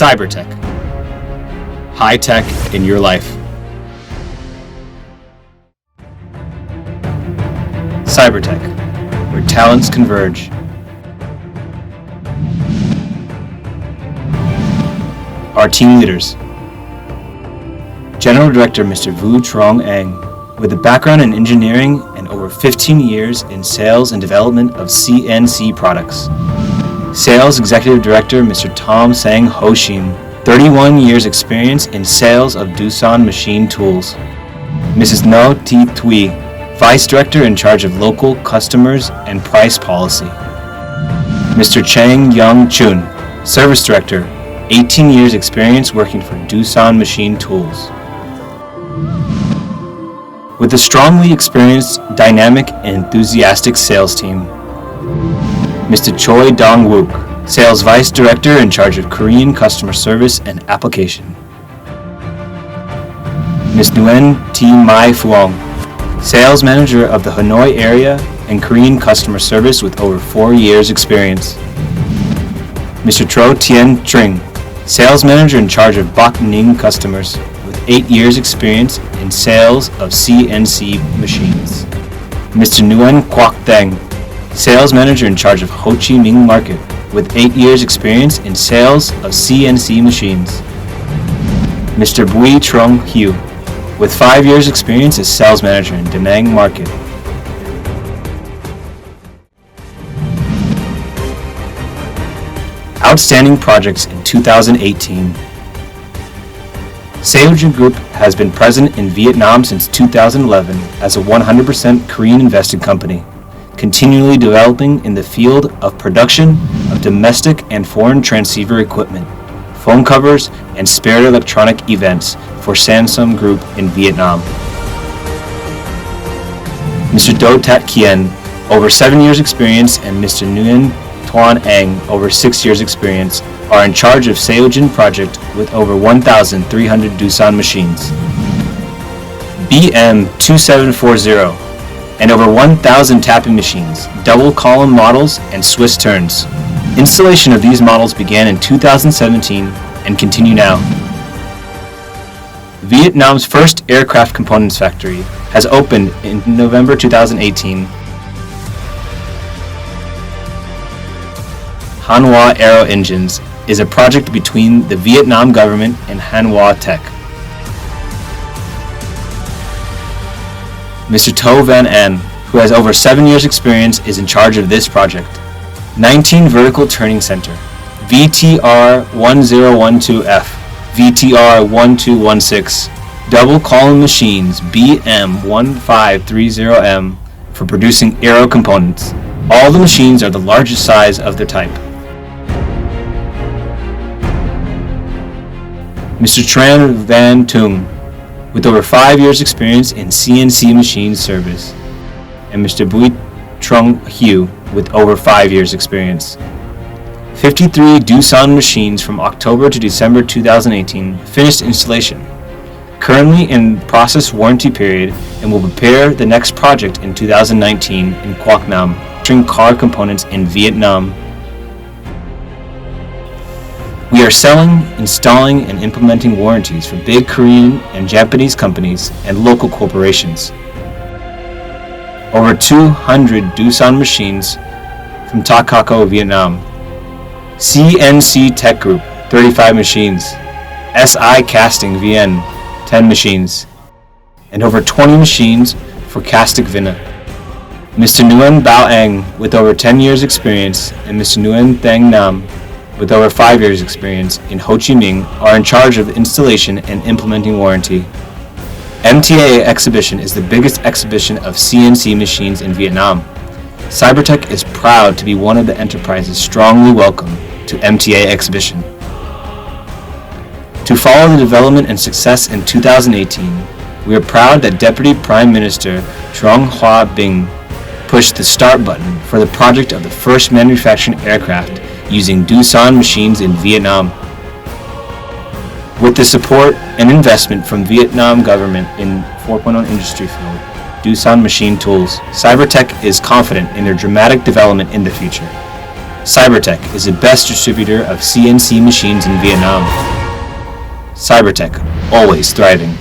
Cybertech. High tech in your life. Cybertech, where talents converge. Our team leaders. General Director Mr. Vu Trong Ang, with a background in engineering and over 15 years in sales and development of CNC products. Sales Executive Director Mr. Tom Sang Ho Shin, 31 years experience in sales of Doosan machine tools. Mrs. No T Thuy, Vice Director in charge of local customers and price policy. Mr. Chang Young Chun, Service Director, 18 years experience working for Doosan machine tools. With a strongly experienced, dynamic, and enthusiastic sales team. Mr. Choi Dong-wook, Sales Vice Director in charge of Korean customer service and application. Ms. Nguyen T. Mai Phuong, Sales Manager of the Hanoi area and Korean customer service with over 4 years experience. Mr. Tro Tien Tring, Sales Manager in charge of Bak Ning customers with 8 years experience in sales of CNC machines. Mr. Nguyen Quoc Thang, Sales Manager in charge of Ho Chi Minh Market with 8 years experience in sales of CNC machines. Mr. Bui Trong Hieu, with 5 years experience as Sales Manager in Da Nang Market. Outstanding projects in 2018. Seoju Group has been present in Vietnam since 2011 as a 100% Korean invested company, continually developing in the field of production of domestic and foreign transceiver equipment, phone covers, and spare electronic events for Samsung Group in Vietnam. Mr. Do Tat Kien, over 7 years experience, and Mr. Nguyen Tuan Ang, over 6 years experience, are in charge of Seojin project with over 1,300 Doosan machines. BM2740, and over 1,000 tapping machines, double column models, and Swiss turns. Installation of these models began in 2017 and continue now. Vietnam's first aircraft components factory has opened in November 2018. Hanwha Aero Engines is a project between the Vietnam government and Hanwha Tech. Mr. To Van An, who has over 7 years experience, is in charge of this project. 19 Vertical Turning Center, VTR 1012F, VTR 1216, double column machines BM 1530M for producing aero components. All the machines are the largest size of their type. Mr. Tran Van Tung, with over 5 years experience in CNC machine service, and Mr. Bui Trong Hieu, with over 5 years experience. 53 Doosan machines from October to December 2018 finished installation, currently in process warranty period, and will prepare the next project in 2019 in Quoc Nam, manufacturing car components in Vietnam. We are selling, installing, and implementing warranties for big Korean and Japanese companies and local corporations. Over 200 Doosan machines from Takako, Vietnam. CNC Tech Group, 35 machines. SI Casting, VN, 10 machines. And over 20 machines for Castic Vina. Mr. Nguyen Bao Ang, with over 10 years experience, and Mr. Nguyen Thang Nam, with over 5 years experience in Ho Chi Minh, are in charge of installation and implementing warranty. MTA Exhibition is the biggest exhibition of CNC machines in Vietnam. Cybertech is proud to be one of the enterprises strongly welcome to MTA Exhibition. To follow the development and success in 2018, we are proud that Deputy Prime Minister Trong Hoa Binh pushed the start button for the project of the first manufactured aircraft using Doosan machines in Vietnam. With the support and investment from Vietnam government in 4.0 industry field, Doosan machine tools, Cybertech is confident in their dramatic development in the future. Cybertech is the best distributor of CNC machines in Vietnam. Cybertech, always thriving.